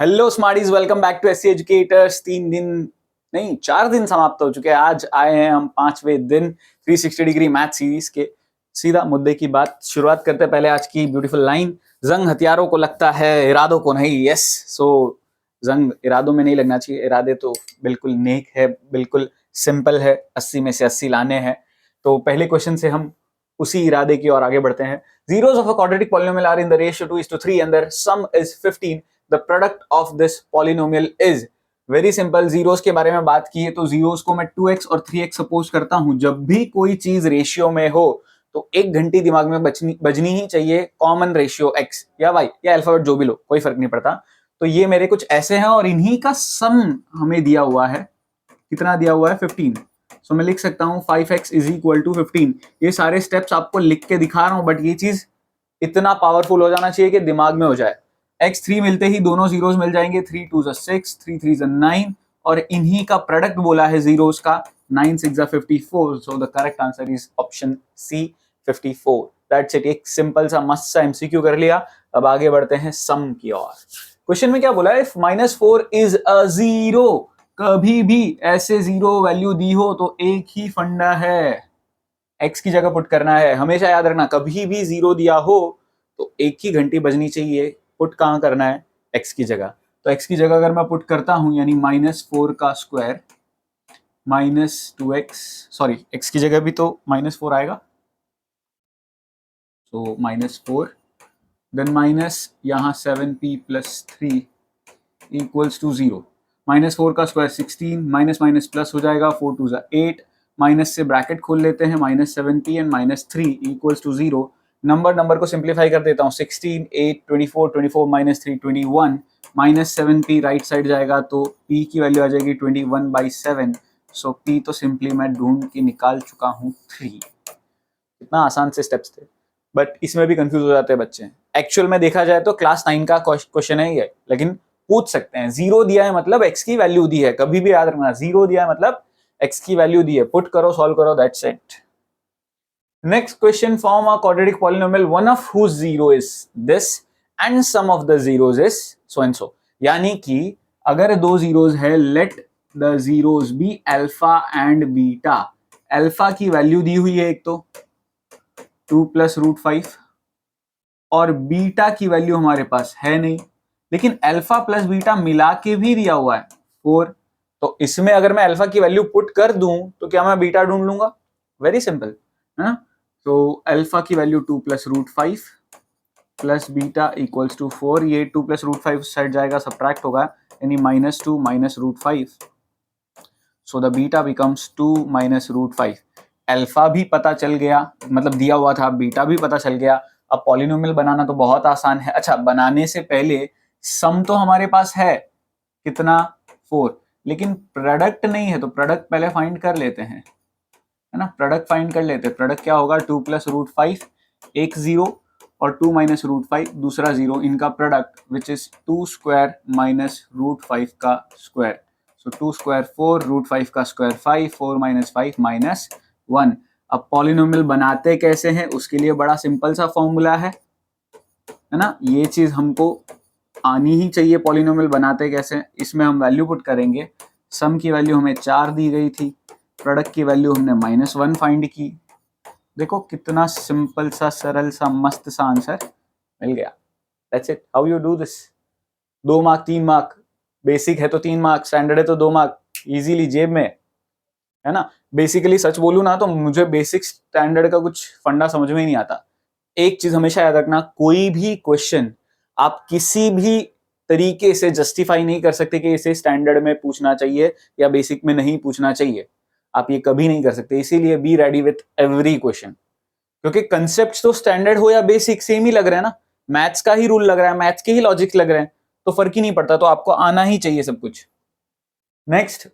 Hello smarties, welcome back to SC educators. 4 दिन समाप्त हो चुके हैं। आज आए हैं हम 5वें दिन 360 डिग्री मैथ सीरीज के। सीधा मुद्दे की बात शुरुआत करते हैं। पहले आज की ब्यूटीफुल लाइन, जंग हथियारों को लगता है इरादों को नहीं। यस, सो जंग इरादों में नहीं लगना चाहिए। इरादे तो बिल्कुल नेक है, बिल्कुल सिंपल है। 80 में से 80 लाने हैं। तो पहले क्वेश्चन से हम उसी इरादे की ओर आगे बढ़ते हैं। Zeros of a quadratic polynomial are in the ratio 2:3 and their sum is 15. The product of this polynomial is very simple। Zeros के बारे में बात की है तो जीरोस को मैं 2x और 3x सपोज करता हूं। जब भी कोई चीज रेशियो में हो तो एक घंटी दिमाग में बजनी ही चाहिए। कॉमन रेशियो x या y या अल्फाबेट जो भी लो, कोई फर्क नहीं पड़ता। तो ये मेरे कुछ ऐसे हैं और इन्हीं का सम हमें दिया हुआ है। कितना दिया हुआ है? 15। सो मैं लिख सकता हूं 5x इज इक्वल टू 15। ये सारे स्टेप्स आपको लिख के दिखा रहा हूं, बट ये चीज इतना पावरफुल हो जाना चाहिए कि दिमाग में हो जाए। x3 मिलते ही दोनों जीरोस मिल जाएंगे। 3 2 6, 3 3 9 और इन्हीं का प्रोडक्ट बोला है जीरोस का। 9 6 54। So the correct answer is option C, 54। That's it. एक सिंपल सा मस्त सा एमसीक्यू कर लिया। अब आगे बढ़ते हैं सम की ओर। क्वेश्चन में क्या बोला है? इफ -4 इज अ जीरो, कभी भी ऐसे जीरो वैल्यू दी हो तो एक ही फंडा है, एक्स की जगह पुट करना है। हमेशा याद रखना, कभी भी जीरो दिया हो तो एक ही घंटी बजनी चाहिए। पुट कहाँ करना है? एक्स की जगह। तो एक्स की जगह अगर मैं पुट करता हूं, यानी -4 का स्क्वायर -2x, सॉरी एक्स की जगह भी तो -4 आएगा। तो -4 देन माइनस यहाँ 7p + 3 इक्वल्स टू 0। -4 का स्क्वायर 16, माइनस माइनस प्लस हो जाएगा। 4 2 8, माइनस से ब्रैकेट खोल लेते हैं। -7p and -3 equals to 0। Number को सिंप्लीफाई कर देता हूँ। 16 8 24 24 -3 21, -7p राइट साइड जाएगा तो p की वैल्यू आ जाएगी 21/7। सो p तो सिंपली मैं ढूंढ के निकाल चुका हूँ 3। इतना आसान से स्टेप्स थे, बट इसमें भी कंफ्यूज हो जाते हैं बच्चे। एक्चुअल में देखा जाए तो क्लास 9 का क्वेश्चन है ये, लेकिन पूछ सकते हैं। जीरो दिया है मतलब एक्स की वैल्यू दी है। कभी भी याद रखना, जीरो दिया है मतलब एक्स की वैल्यू दी है। पुट करो, सॉल्व करो, that's it. Next question, form a quadratic polynomial one of whose zero is this and sum of the zeros is so and so. यानी कि अगर दो जीरोज है, let the zeros be alpha and beta. Alpha की value दी हुई है एक तो 2 + √5 और बीटा की वैल्यू हमारे पास है नहीं, लेकिन अल्फा प्लस बीटा मिला के भी दिया हुआ है 4। तो इसमें अगर मैं अल्फा की वैल्यू पुट कर दूं तो क्या मैं बीटा ढूंढ लूंगा? वेरी सिंपल है। तो अल्फा की value 2 + √5 plus beta equals to 4। ये 2 + √5 साइड जाएगा, सब्ट्रैक्ट होगा, यानी -2 - √5। So the beta becomes 2 - √5। Alpha भी पता चल गया, मतलब दिया हुआ था। बीटा भी पता चल गया। अब पॉलिनोमियल बनाना तो बहुत आसान है। अच्छा, बनाने से पहले सम तो हमारे पास है, कितना? 4, लेकिन प्रोडक्ट नहीं है। तो प्रोडक्ट पहले फाइंड कर लेते हैं, है ना। प्रोडक्ट फाइंड कर लेते हैं। प्रोडक्ट क्या होगा? 2 + √5, एक जीरो, और 2 - √5 दूसरा जीरो। इनका product which is 2 square minus √5 का स्क्वायर। सो 2 स्क्वायर 4, √5 का स्क्वायर 5, 4 - 5 -1। अब पॉलिनोमियल बनाते कैसे हैं उसके लिए बड़ा सिंपल सा फॉर्मूला है ना। ये चीज हमको आनी ही चाहिए। पॉलिनोमियल बनाते कैसे, इसमें हम वैल्यू पुट करेंगे। सम की वैल्यू हमें 4 दी गई थी, प्रोडक्ट की वैल्यू हमने -1 फाइंड की। देखो कितना सिंपल सा, सरल सा, मस्त सा आंसर मिल गया। That's it. How you do this? 2 mark 3 mark, basic है तो 3 मार्क, स्टैंडर्ड है तो 2 मार्क, इजीली जेब में, है ना। बेसिकली सच बोलूं ना तो मुझे बेसिक स्टैंडर्ड का कुछ फंडा समझ में ही नहीं आता। एक चीज हमेशा याद रखना, कोई भी क्वेश्चन आप किसी भी तरीके से जस्टिफाई नहीं कर सकते कि इसे स्टैंडर्ड में पूछना चाहिए या बेसिक में नहीं पूछना चाहिए। आप ये कभी नहीं कर सकते। इसीलिए be ready with every question, क्योंकि कंसेप्ट तो स्टैंडर्ड हो या बेसिक सेम ही लग रहे हैं ना। मैथ्स का ही रूल लग रहा है, मैथ्स के ही लॉजिक लग रहे हैं, तो फर्क ही नहीं पड़ता। तो आपको आना ही चाहिए सब कुछ। नेक्स्ट,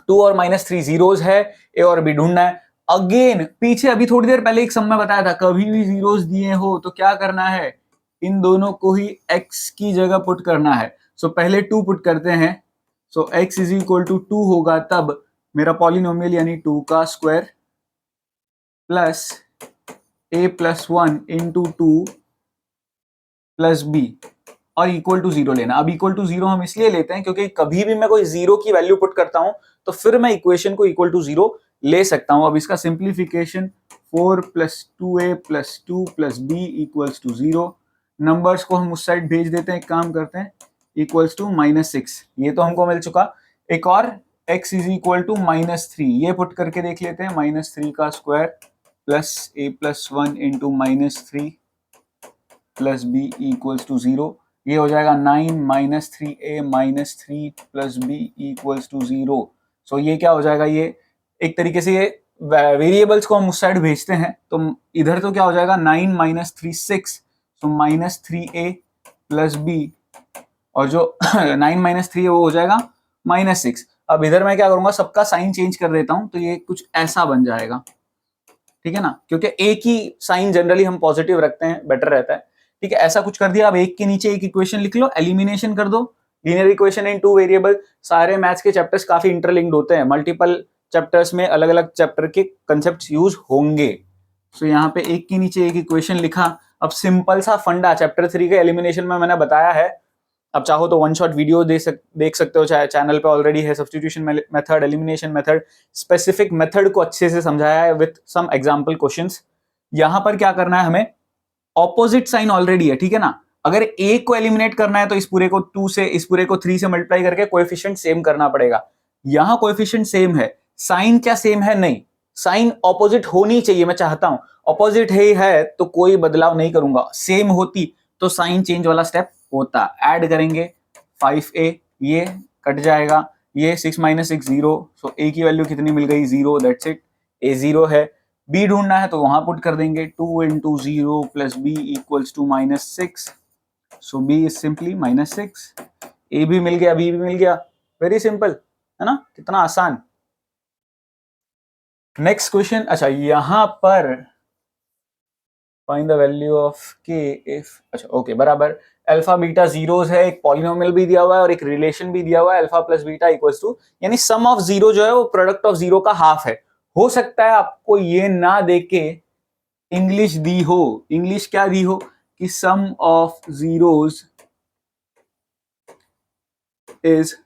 2 और -3 जीरोज है, ए और बी ढूंढना है। अगेन पीछे अभी थोड़ी देर पहले एक सम में बताया था, कभी भी जीरोज दिए हो तो क्या करना है? इन दोनों को ही x की जगह पुट करना है। सो पहले 2 पुट करते हैं। सो x इज इक्वल टू 2 होगा, तब मेरा पॉलिनोमियल यानी 2 का स्क्वायर प्लस a + 1 × 2 + b, और इक्वल टू 0 लेना। अब इक्वल टू 0 हम इसलिए लेते हैं क्योंकि कभी भी मैं कोई 0 की वैल्यू पुट करता हूं तो फिर मैं इक्वेशन को इक्वल टू 0 ले सकता हूं। अब इसका simplification 4 + 2a + 2 + b equals to 0। Numbers को हम उस साइड भेज देते हैं, एक काम करते हैं, इक्वल्स टू -6, ये तो हमको मिल चुका। एक और x इज इक्वल टू -3, ये पुट करके देख लेते हैं, -3 का square plus a + 1 into -3 plus b equals to 0। ये हो जाएगा 9 - 3a - 3 plus b equals to 0। So ये क्या हो जाएगा, ये एक तरीके से ये वेरिएबल्स को हम उस साइड भेजते हैं तो इधर तो क्या हो जाएगा 9 - 3 6, सो -3a प्लस b, और जो 9 - 3 है वो हो जाएगा -6। अब इधर मैं क्या करूंगा, सबका साइन चेंज कर देता हूं तो ये कुछ ऐसा बन जाएगा, ठीक है ना, क्योंकि एक ही साइन जनरली हम पॉजिटिव रखते हैं, बेटर रहता है। ठीक है, ऐसा कुछ कर दिया। अब एक के नीचे एक इक्वेशन लिख लो, एलिमिनेशन कर दो, लीनियर इक्वेशन इन 2 वेरिएबल। सारे मैथ्स के चैप्टर्स काफी इंटरलिंक्ड होते हैं, मल्टीपल चैप्टर्स में अलग अलग चैप्टर के कंसेप्ट यूज होंगे। सो यहाँ पे एक के नीचे एक इक्वेशन लिखा। अब सिंपल सा फंडा चैप्टर 3 के एलिमिनेशन में मैंने बताया है, अब चाहो तो वन शॉट वीडियो देख सकते हो, चाहे चैनल पे ऑलरेडी है। Substitution method, elimination method, specific method को अच्छे से समझाया है विथ सम एग्जांपल क्वेश्चंस। यहां पर क्या करना है, हमें ऑपोजिट साइन ऑलरेडी है, ठीक है ना। अगर a को एलिमिनेट करना है तो इस पूरे को 2 से, इस पूरे को 3 से मल्टीप्लाई करके कोएफिशिएंट सेम करना पड़ेगा। यहां कोएफिशिएंट सेम है, साइन क्या सेम है, नहीं, साइन ऑपोजिट होनी चाहिए, मैं चाहता हूं ऑपोजिट है तो कोई बदलाव नहीं करूंगा। सेम होती तो साइन चेंज वाला स्टेप होता। ऐड करेंगे 5a, ये कट जाएगा, ये 6 - 6 0, सो a की वैल्यू कितनी मिल गई, 0, दैट्स इट। a 0 है, b ढूंढना है तो वहां पुट कर देंगे, 2 × 0 + b equals to -6, so b is simply -6। a भी मिल गया, b भी मिल गया, वेरी सिंपल है ना, कितना आसान। नेक्स्ट क्वेश्चन, अच्छा यहां पर find the value of k if, अच्छा ओके, बराबर अल्फा बीटा जीरोस है, एक पॉलिनोमियल भी दिया हुआ है और एक रिलेशन भी दिया हुआ है, अल्फा + बीटा इक्वल्स टू, यानी सम ऑफ जीरो जो है वो प्रोडक्ट ऑफ जीरो का हाफ है। हो सकता है आपको ये ना देके इंग्लिश दी हो, इंग्लिश क्या दी हो कि sum of zeros is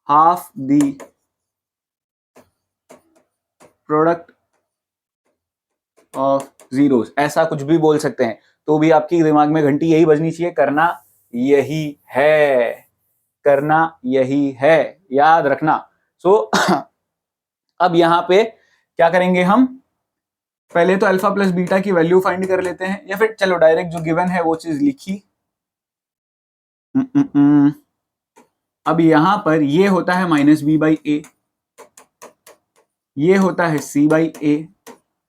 half the product of zeros, ऐसा कुछ भी बोल सकते हैं। तो भी आपकी दिमाग में घंटी यही बजनी चाहिए, करना यही है, करना यही है, याद रखना। सो अब यहां पे क्या करेंगे हम, पहले तो अल्फा + बीटा की वैल्यू फाइंड कर लेते हैं, या फिर चलो डायरेक्ट जो गिवन है वो चीज लिखी। अब यहां पर ये होता है -b/a, ये होता है c/a।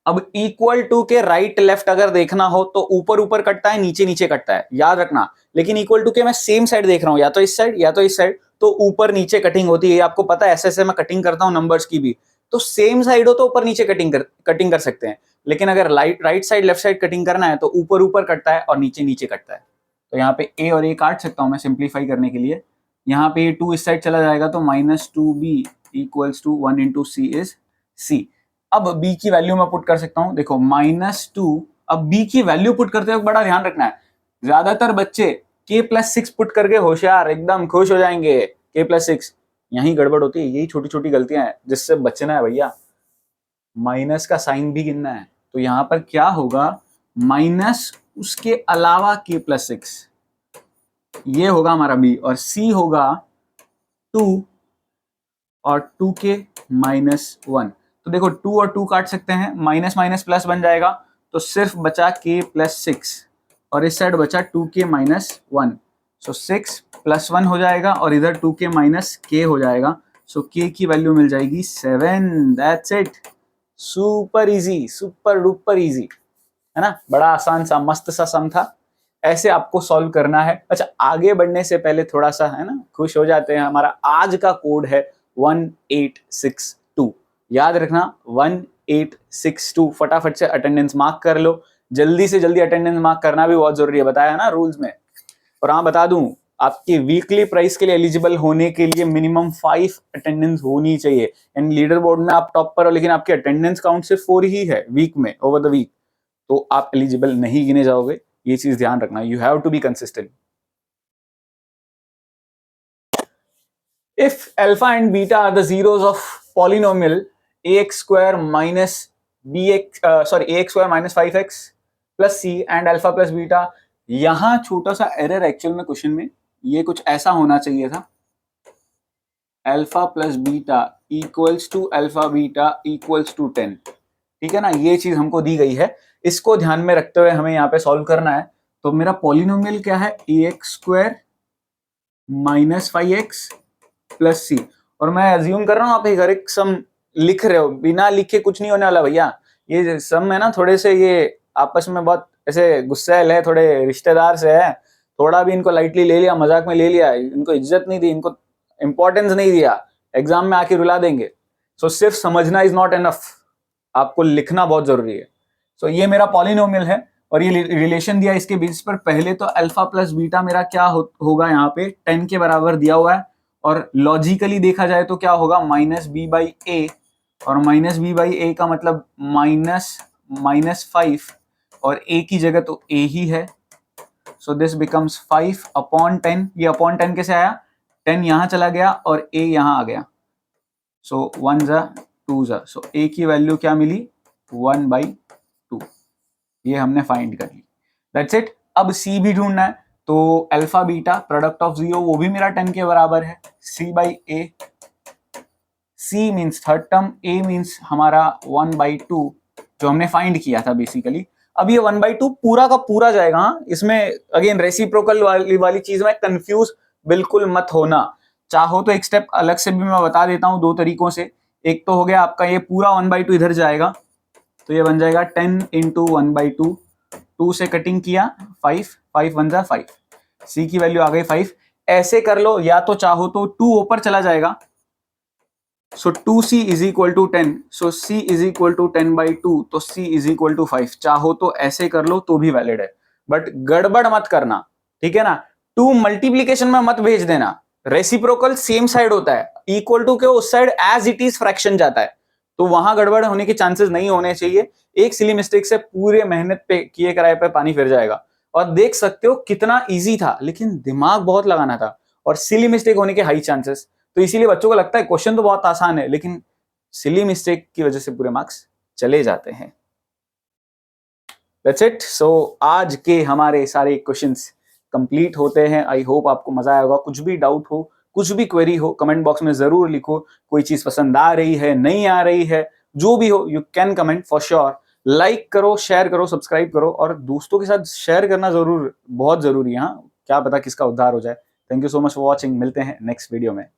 अब इक्वल टू के राइट लेफ्ट अगर देखना हो तो ऊपर ऊपर कटता है, नीचे नीचे कटता है, याद रखना। लेकिन इक्वल टू के मैं सेम साइड देख रहा हूं, या तो इस साइड या तो इस साइड, तो ऊपर नीचे कटिंग होती है, आपको पता है, ऐसे मैं कटिंग करता हूं नंबर्स की भी, तो सेम साइड हो तो ऊपर नीचे कटिंग कर सकते हैं। लेकिन अगर right side left side cutting करना है तो ऊपर ऊपर कटता है और नीचे नीचे कटता है। तो यहाँ पे a और a काट सकता हूं मैं सिंप्लीफाई करने के लिए। यहाँ पे 2 इस साइड चला जाएगा तो -2b equals to 1 × c is c। अब b की वैल्यू मैं पुट कर सकता हूं, देखो -2। अब b की वैल्यू पुट करते वक्त बड़ा ध्यान रखना है, ज्यादातर बच्चे k + 6 पुट करके होशियार, एकदम खुश हो जाएंगे, k + 6, यही गड़बड़ होती है, यही छोटी छोटी गलतियां हैं जिससे बचना है भैया। माइनस का साइन भी गिनना है, तो यहां पर क्या होगा, माइनस उसके अलावा k + 6, ये होगा हमारा b, और c होगा 2 और 2k - 1। तो देखो 2 और 2 काट सकते हैं, माइनस माइनस प्लस बन जाएगा, तो सिर्फ बचा k + 6 और इस साइड बचा 2k - 1, सो 6 + 1 हो जाएगा और इधर 2k - k हो जाएगा। सो k की वैल्यू मिल जाएगी 7, that's it. Super easy, super duper easy, है ना, बड़ा आसान सा मस्त सा सम था, ऐसे आपको सॉल्व करना है। अच्छा, आगे बढ़ने से पहले थोड़ा सा, है ना, खुश हो जाते हैं, हमारा आज का कोड है 1862, याद रखना 1862। फटाफट से अटेंडेंस मार्क कर लो, जल्दी से जल्दी अटेंडेंस मार्क करना भी बहुत जरूरी है, बताया ना रूल्स में। और हाँ बता दूं, आपकी वीकली प्राइस के लिए एलिजिबल होने के लिए मिनिमम 5 अटेंडेंस होनी चाहिए। एंड लीडर बोर्ड में आप टॉप पर हो लेकिन आपकी अटेंडेंस काउंट सिर्फ 4 ही है वीक में, ओवर द वीक, तो आप एलिजिबल नहीं गिने जाओगे। ये चीज ध्यान रखना, you have to be consistent. If alpha and beta are the zeros of polynomial ax square minus ax square minus 5x plus c and alpha plus beta, यहां छोटा सा एरर एक्चुअल में क्वेश्चन में ये कुछ ऐसा होना चाहिए था, alpha plus beta equals to alpha beta equals to 10. ठीक है ना, ये चीज हमको दी गई है, इसको ध्यान में रखते हुए हमें यहाँ पे सॉल्व करना है. तो मेरा पॉलिनोमियल क्या है, ax square minus 5x plus C, और मैं अज्यूम कर रहा हूँ आप एक हर एक सम लिख रहे हो, बिना लिखे कुछ नहीं होने वाला भैया. ये सम है ना, थोड़े से ये आपस में बहुत ऐसे गुस्सैल है, थोड़े रिश्तेदार से है, थोड़ा भी इनको लाइटली ले लिया, मजाक में ले लिया, इनको इज्जत नहीं दी, इनको इंपॉर्टेंस नहीं दिया, एग्जाम में आके रुला देंगे. सो सिर्फ समझना इज नॉट एनफ, आपको लिखना बहुत जरूरी है. सो ये मेरा पॉलिनोमियल है और ये रिलेशन दिया इसके बेसिस पर. पहले तो अल्फा प्लस बीटा मेरा क्या होगा, यहाँ पे 10 के बराबर दिया हुआ है, और लॉजिकली देखा जाए तो क्या होगा, माइनस बी बाई ए, और माइनस बी बाई ए का मतलब -5, और ए की जगह तो ए ही है. So this becomes 5/10. ये अपॉन 10 कैसे आया, 10 यहां चला गया और ए यहां आ गया. सो 1 जा 2 जा, सो ए की वैल्यू क्या मिली, 1/2. ये हमने फाइंड कर ली. That's it. अब सी भी ढूंढना है, तो अल्फा बीटा प्रोडक्ट ऑफ 0 वो भी मेरा 10 के बराबर है, c by A. c means third term, a means हमारा 1/2 जो हमने फाइंड किया था बेसिकली. अब ये 1/2 पूरा का पूरा जाएगा. हाँ, इसमें अगेन रेसिप्रोकल वाली चीज में कंफ्यूज बिल्कुल मत होना. चाहो तो एक स्टेप अलग से भी मैं बता देता हूं, दो तरीकों से. एक तो हो गया आपका ये पूरा 1/2 इधर जाएगा, तो ये बन जाएगा 10 इंटू 1/2. 2 से कटिंग किया 5, 5 1 जा 5, c की वैल्यू आ गई 5. ऐसे कर लो, या तो चाहो तो 2 ऊपर चला जाएगा, so 2c is equal to 10, so c is equal to 10/2, तो c इज इक्वल टू 5. चाहो तो ऐसे कर लो तो भी वैलिड है, बट गड़बड़ मत करना, ठीक है ना. 2 मल्टीप्लीकेशन में मत भेज देना, रेसिप्रोकल सेम साइड होता है, इक्वल टू के उस side as it is fraction जाता है, तो वहां गड़बड़ होने के चांसेस नहीं होने चाहिए. एक सिली मिस्टेक से पूरे मेहनत पे किए कराए पे पानी फिर जाएगा. और देख सकते हो कितना इजी था, लेकिन दिमाग बहुत लगाना था, और सिली मिस्टेक होने के हाई चांसेस. तो इसीलिए बच्चों को लगता है क्वेश्चन तो बहुत आसान है, लेकिन सिली मिस्टेक की वजह से पूरे मार्क्स चले जाते हैं. That's it. सो आज के हमारे सारे क्वेश्चंस कंप्लीट होते हैं. आई होप आपको मजा आया होगा. कुछ भी डाउट हो, कुछ भी क्वेरी हो, कमेंट बॉक्स में जरूर लिखो. कोई चीज पसंद आ रही है, नहीं आ रही है, जो भी हो, you can comment for sure. Like करो, शेयर करो, सब्सक्राइब करो, और दोस्तों के साथ शेयर करना जरूर बहुत जरूरी है. हाँ, क्या पता किसका उद्धार हो जाए. Thank you so much for watching. मिलते हैं नेक्स्ट वीडियो में.